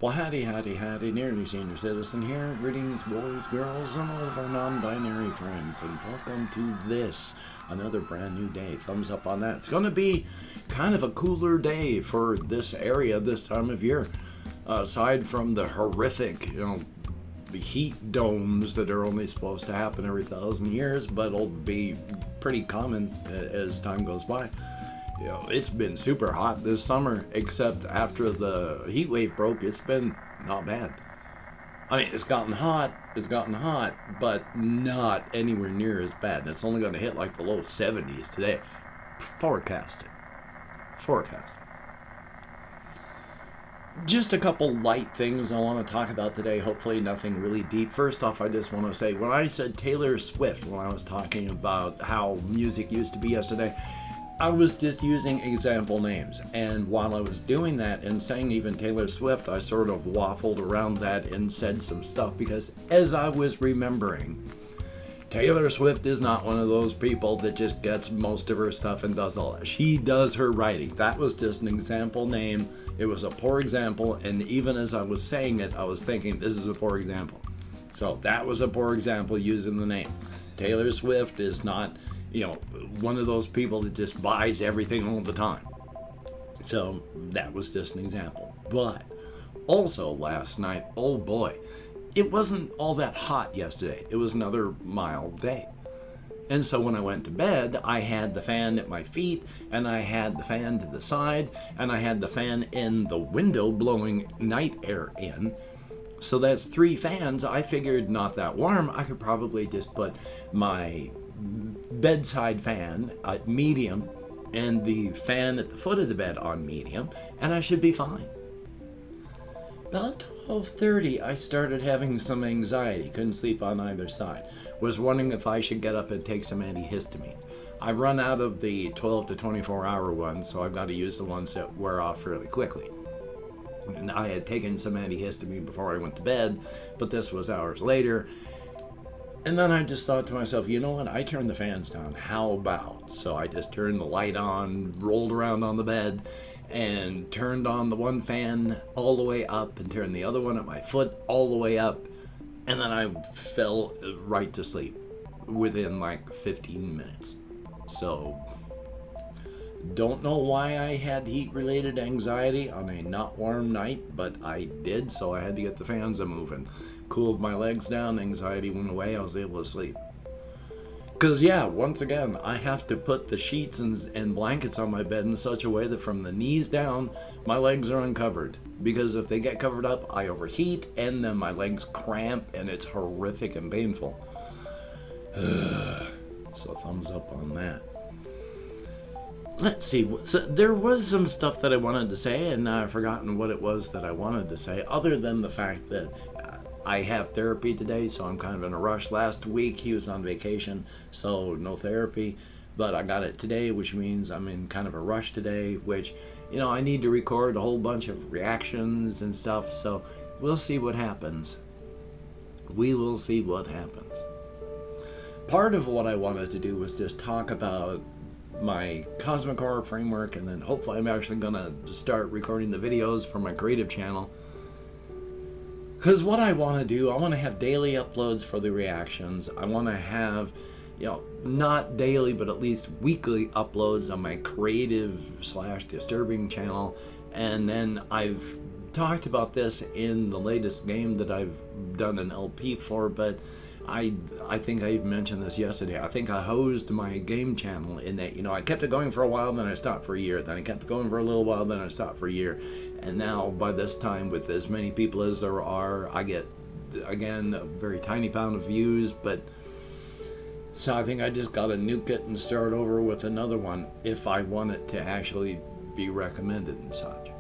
Well, howdy, nearly senior citizen here. Greetings, boys, girls, and all of our non-binary friends, and welcome to this, another brand new day. Thumbs up on that. It's going to be kind of a cooler day for this area this time of year. Aside from the horrific, the heat domes that are only supposed to happen every 1,000 years, but will be pretty common as time goes by. It's been super hot this summer, except after the heat wave broke, it's been not bad. I mean, it's gotten hot, but not anywhere near as bad. And it's only going to hit like the low 70s today. Forecasted. Just a couple light things I want to talk about today, hopefully nothing really deep. First off, I just want to say, when I said Taylor Swift, when I was talking about how music used to be yesterday, I was just using example names, and while I was doing that and saying even Taylor Swift, I sort of waffled around that and said some stuff, because as I was remembering, Taylor Swift is not one of those people that just gets most of her stuff and does all that. She does her writing. That was just an example name. It was a poor example, and even as I was saying it, I was thinking, this is a poor example. So that was a poor example using the name. Taylor Swift is not one of those people that just buys everything all the time. So that was just an example. But also last night, oh boy, it wasn't all that hot yesterday. It was another mild day. And so when I went to bed, I had the fan at my feet, and I had the fan to the side, and I had the fan in the window blowing night air in. So that's 3 fans. I figured not that warm. I could probably just put my bedside fan at medium and the fan at the foot of the bed on medium, and I should be fine. About 12:30, I started having some anxiety. Couldn't sleep on either side. Was wondering if I should get up and take some antihistamines. I've run out of the 12 to 24 hour ones, so I've got to use the ones that wear off fairly quickly. And I had taken some antihistamine before I went to bed, but this was hours later. And then I just thought to myself, you know what, I turned the fans down, how about? So I just turned the light on, rolled around on the bed, and turned on the one fan all the way up, and turned the other one at my foot all the way up, and then I fell right to sleep within like 15 minutes. So, don't know why I had heat-related anxiety on a not warm night, but I did, so I had to get the fans a-moving. Cooled my legs down, anxiety went away, I was able to sleep. Because, once again, I have to put the sheets and blankets on my bed in such a way that from the knees down, my legs are uncovered. Because if they get covered up, I overheat, and then my legs cramp, and it's horrific and painful. So thumbs up on that. Let's see, so there was some stuff that I wanted to say, and I've forgotten what it was that I wanted to say, other than the fact that I have therapy today, so I'm kind of in a rush. Last week he was on vacation, so no therapy, but I got it today, which means I'm in kind of a rush today, which, I need to record a whole bunch of reactions and stuff, so we'll see what happens. We will see what happens. Part of what I wanted to do was just talk about my Cosmic Horror framework, and then hopefully I'm actually gonna start recording the videos for my creative channel. Because what I want to do, I want to have daily uploads for the reactions. I want to have, not daily, but at least weekly uploads on my creative/disturbing channel. And then I've talked about this in the latest game that I've done an LP for, but I think I even mentioned this yesterday. I think I hosed my game channel in that, I kept it going for a while, then I stopped for a year. Then I kept it going for a little while, then I stopped for a year. And now, by this time, with as many people as there are, I get, again, a very tiny amount of views. But so I think I just got to nuke it and start over with another one if I want it to actually be recommended and such.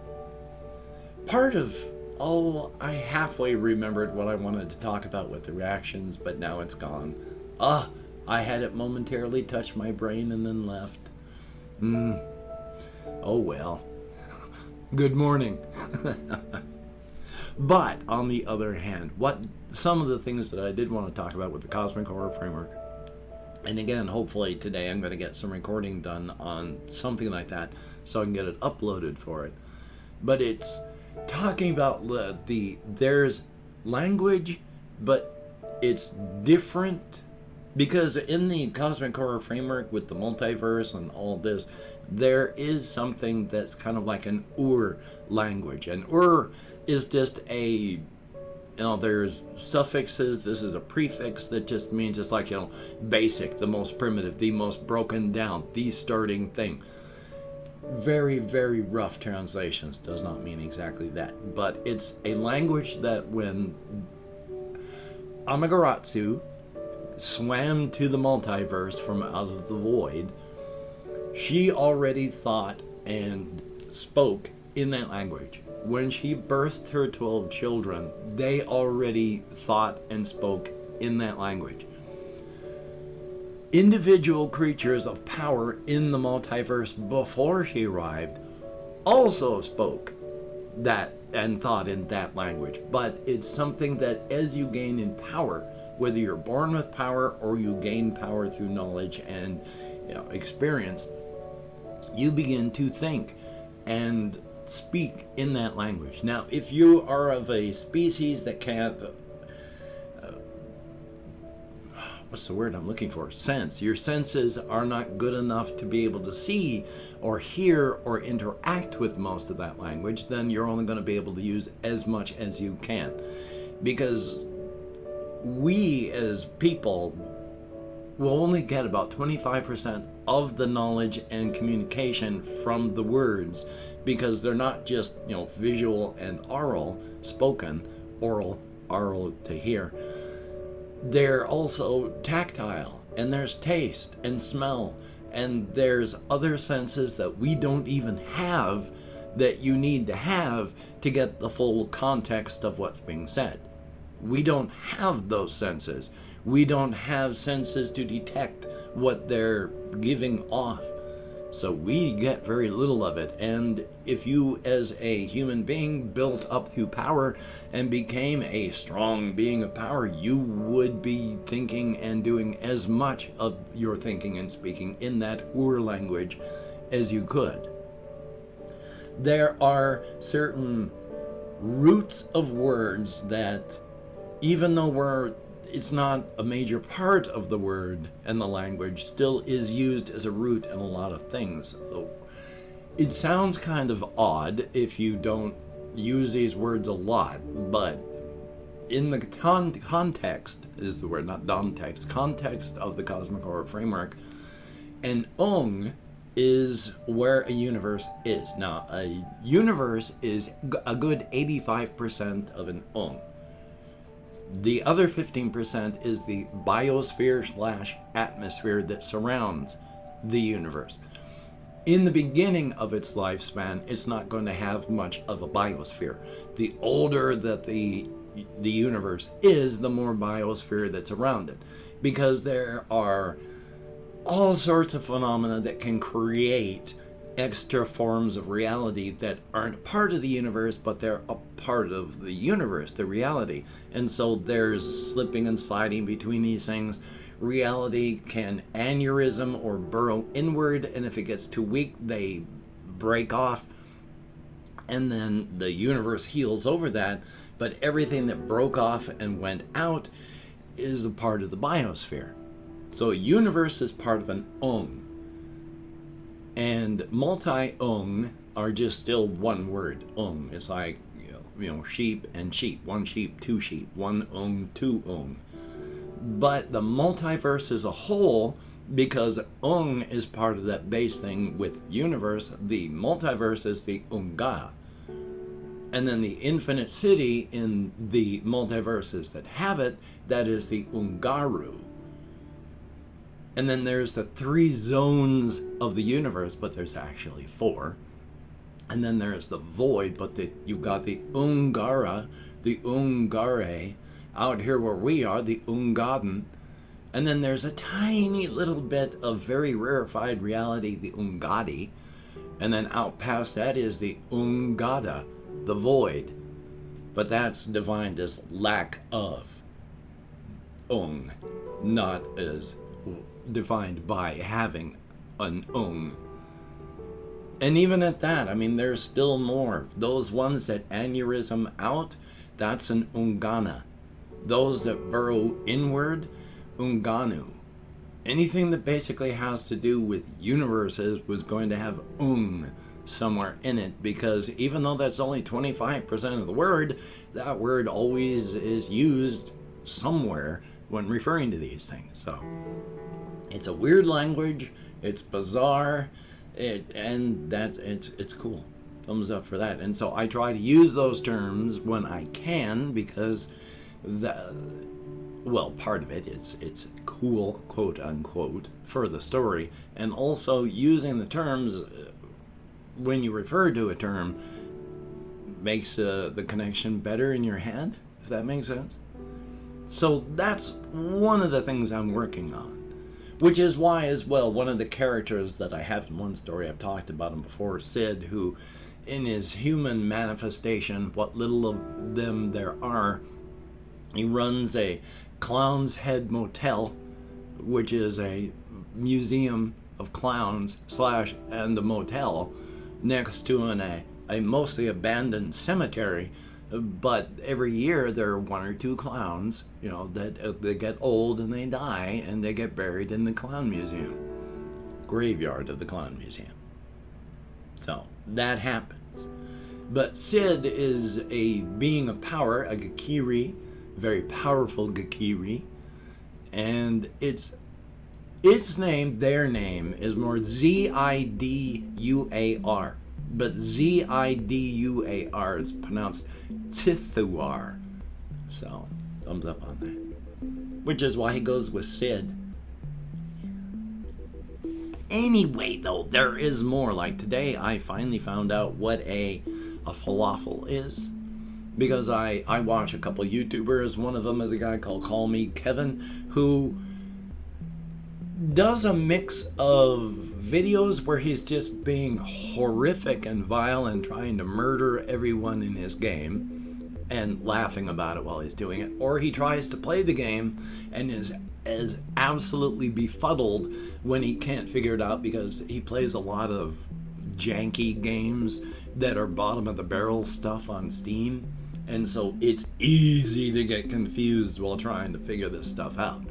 I halfway remembered what I wanted to talk about with the reactions, but now it's gone. I had it momentarily touch my brain and then left. Oh well. Good morning. But, on the other hand, some of the things that I did want to talk about with the Cosmic Horror framework, and again, hopefully today I'm going to get some recording done on something like that so I can get it uploaded for it. But it's talking about there's language, but it's different. Because in the cosmic horror framework with the multiverse and all this, there is something that's kind of like an language. And is just there's suffixes. This is a prefix that just means it's like, basic, the most primitive, the most broken down, the starting thing. Very, very rough translations does not mean exactly that. But it's a language that when Amaterasu swam to the multiverse from out of the void, she already thought and spoke in that language. When she birthed her 12 children, they already thought and spoke in that language. Individual creatures of power in the multiverse before she arrived also spoke that and thought in that language. But it's something that as you gain in power, whether you're born with power or you gain power through knowledge and experience, you begin to think and speak in that language. Now, if you are of a species that can't, what's the word I'm looking for? Sense. Your senses are not good enough to be able to see or hear or interact with most of that language, then you're only going to be able to use as much as you can. Because we as people will only get about 25% of the knowledge and communication from the words, because they're not just visual and oral, spoken, oral to hear. They're also tactile, and there's taste and smell, and there's other senses that we don't even have that you need to have to get the full context of what's being said. We don't have those senses. We don't have senses to detect what they're giving off. So we get very little of it. And if you, as a human being, built up through power and became a strong being of power, you would be thinking and doing as much of your thinking and speaking in that language as you could. There are certain roots of words that, even though it's not a major part of the word and the language, still is used as a root in a lot of things. It sounds kind of odd if you don't use these words a lot, but in the context is the word, not dontext, context of the cosmic horror framework, an ung is where a universe is. Now, a universe is a good 85% of an ung. The other 15% is the biosphere/atmosphere that surrounds the universe. In the beginning of its lifespan, it's not going to have much of a biosphere. The older that the universe is, the more biosphere that's around it, because there are all sorts of phenomena that can create extra forms of reality that aren't part of the universe, but they're a part of the universe, the reality. And so there's slipping and sliding between these things. Reality can aneurysm or burrow inward, and if it gets too weak, they break off, and then the universe heals over that. But everything that broke off and went out is a part of the biosphere. So a universe is part of an ung. And multi-ung are just still one word, ung. It's like, sheep and sheep. One sheep, two sheep. One ung, two ung. But the multiverse as a whole, because ung is part of that base thing with universe, the multiverse is the unga. And then the infinite city in the multiverses that have it, that is the ungaru. And then there's the 3 zones of the universe, but there's actually 4. And then there's the void, but you've got the Ungara, the Ungare, out here where we are, the Ungaden. And then there's a tiny little bit of very rarefied reality, the Ungadi. And then out past that is the Ungada, the void. But that's defined as lack of Ung, not as defined by having an ung. And even at that, I mean, there's still more. Those ones that aneurysm out, that's an ungana. Those that burrow inward, unganu. Anything that basically has to do with universes was going to have somewhere in it, because even though that's only 25% of the word, that word always is used somewhere when referring to these things. So it's a weird language, it's bizarre, it's cool. Thumbs up for that. And so I try to use those terms when I can, because part of it it's cool, quote unquote, for the story, and also using the terms when you refer to a term makes the connection better in your head, if that makes sense. So that's one of the things I'm working on, which is why, as well, one of the characters that I have in one story, I've talked about him before, Sid, who in his human manifestation, what little of them there are, he runs a Clown's Head Motel, which is a museum of clowns / and a motel next to a mostly abandoned cemetery. But every year there are one or two clowns, that they get old and they die, and they get buried in the clown museum, graveyard of the clown museum. So that happens. But Sid is a being of power, a Gakiri, very powerful Gakiri, and their name is more Ziduar, but Ziduar is pronounced Tithuar. So, thumbs up on that. Which is why he goes with Sid. Anyway, though, there is more. Like today, I finally found out what a falafel is, because I watch a couple YouTubers. One of them is a guy called Call Me Kevin, who does a mix of videos where he's just being horrific and vile and trying to murder everyone in his game and laughing about it while he's doing it, or he tries to play the game and is absolutely befuddled when he can't figure it out, because he plays a lot of janky games that are bottom of the barrel stuff on Steam, and so it's easy to get confused while trying to figure this stuff out.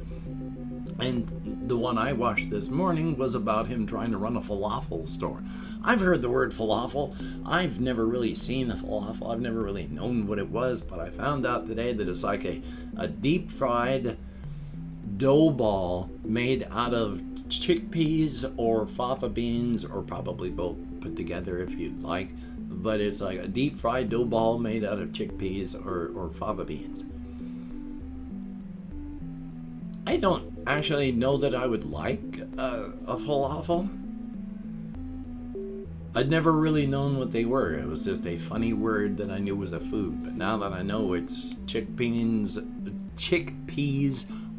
And the one I watched this morning was about him trying to run a falafel store. I've heard the word falafel. I've never really seen a falafel. I've never really known what it was, but I found out today that it's like a deep fried dough ball made out of chickpeas or fava beans, or probably both put together if you'd like. But it's like a deep fried dough ball made out of chickpeas or fava beans. I don't actually know that I would like a falafel. I'd never really known what they were. It was just a funny word that I knew was a food. But now that I know it's chickpeas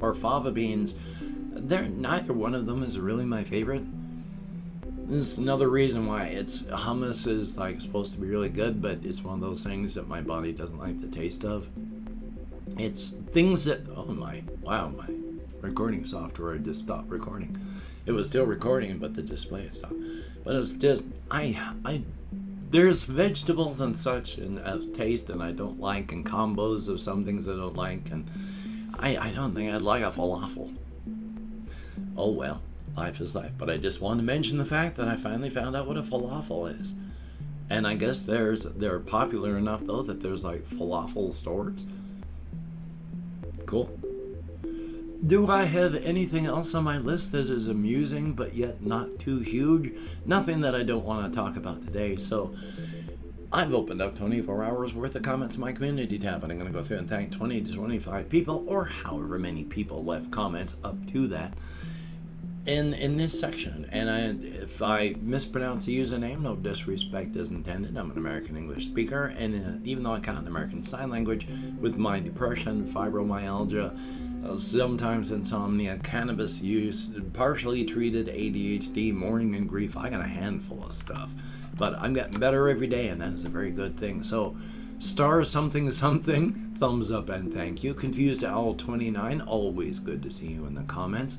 or fava beans, neither one of them is really my favorite. This is another reason why hummus is like supposed to be really good, but it's one of those things that my body doesn't like the taste of. It's things that, my recording software just stopped recording. It was still recording, but the display stopped. But it's just, there's vegetables and such and of taste and I don't like, and combos of some things I don't like, and I don't think I'd like a falafel. Oh well, life is life. But I just wanted to mention the fact that I finally found out what a falafel is. And I guess they're popular enough though that there's like falafel stores. Cool. Do I have anything else on my list that is amusing but yet not too huge? Nothing that I don't want to talk about today. So I've opened up 24 hours worth of comments in my community tab, and I'm going to go through and thank 20 to 25 people, or however many people left comments up to that in this section. And if I mispronounce the username, no disrespect is intended. I'm an American English speaker, and even though I count American Sign Language, with my depression, fibromyalgia, sometimes insomnia, cannabis use, partially treated ADHD, mourning and grief, I got a handful of stuff. But I'm getting better every day, and that is a very good thing. So, star something, thumbs up and thank you. Confused Owl 29, always good to see you in the comments.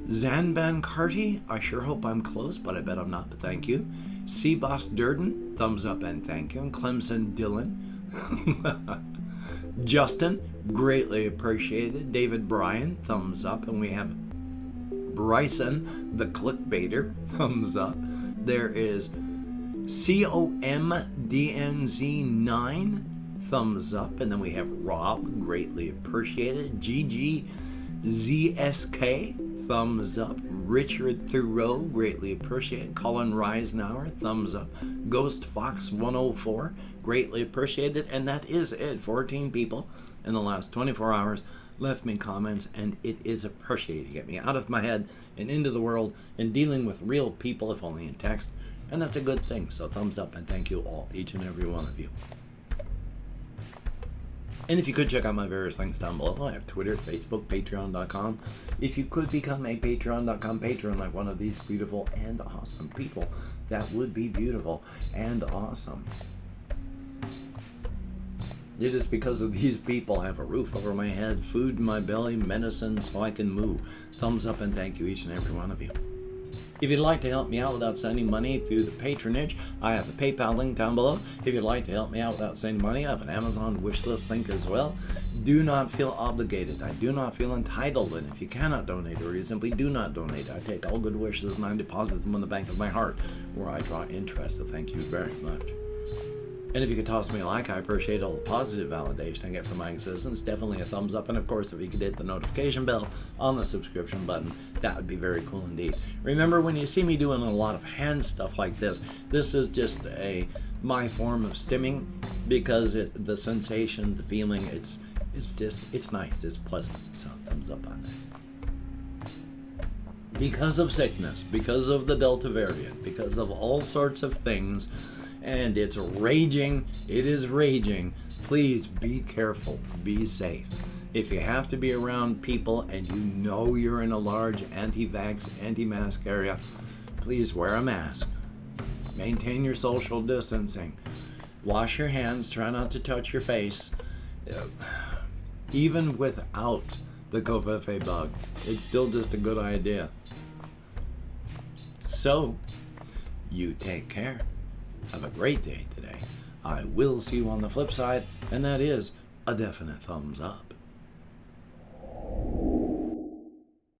Zanban Carty, I sure hope I'm close, but I bet I'm not, but thank you. Seaboss Durden, thumbs up and thank you. And Clemson Dillon. Justin, greatly appreciated. David Bryan, thumbs up. And we have Bryson, the clickbaiter, thumbs up. There is COMDNZ9, thumbs up. And then we have Rob, greatly appreciated. GGZSK, thumbs up. Richard Thoreau, greatly appreciated. Colin Reisenauer, thumbs up. Ghost Fox 104, greatly appreciated. And that is it. 14 people in the last 24 hours left me comments, and it is appreciated to get me out of my head and into the world and dealing with real people, if only in text. And that's a good thing. So thumbs up and thank you all, each and every one of you. And if you could check out my various links down below, I have Twitter, Facebook, Patreon.com. If you could become a Patreon.com patron like one of these beautiful and awesome people, that would be beautiful and awesome. It is because of these people I have a roof over my head, food in my belly, medicine so I can move. Thumbs up and thank you, each and every one of you. If you'd like to help me out without sending money through the patronage, I have a PayPal link down below. If you'd like to help me out without sending money, I have an Amazon wishlist link as well. Do not feel obligated. I do not feel entitled. And if you cannot donate or you simply do not donate, I take all good wishes and I deposit them in the bank of my heart, where I draw interest. So thank you very much. And if you could toss me a like, I appreciate all the positive validation I get from my existence. Definitely a thumbs up. And of course, if you could hit the notification bell on the subscription button, that would be very cool indeed. Remember, when you see me doing a lot of hand stuff like this, this is just my form of stimming, because the sensation, the feeling, it's nice, it's pleasant. So thumbs up on that. Because of sickness, because of the Delta variant, because of all sorts of things, and it's raging, it is raging. Please be careful, be safe. If you have to be around people and you know you're in a large anti-vax, anti-mask area, please wear a mask. Maintain your social distancing. Wash your hands, try not to touch your face. Even without the Falafel bug, it's still just a good idea. So, you take care. Have a great day today. I will see you on the flip side, and that is a definite thumbs up.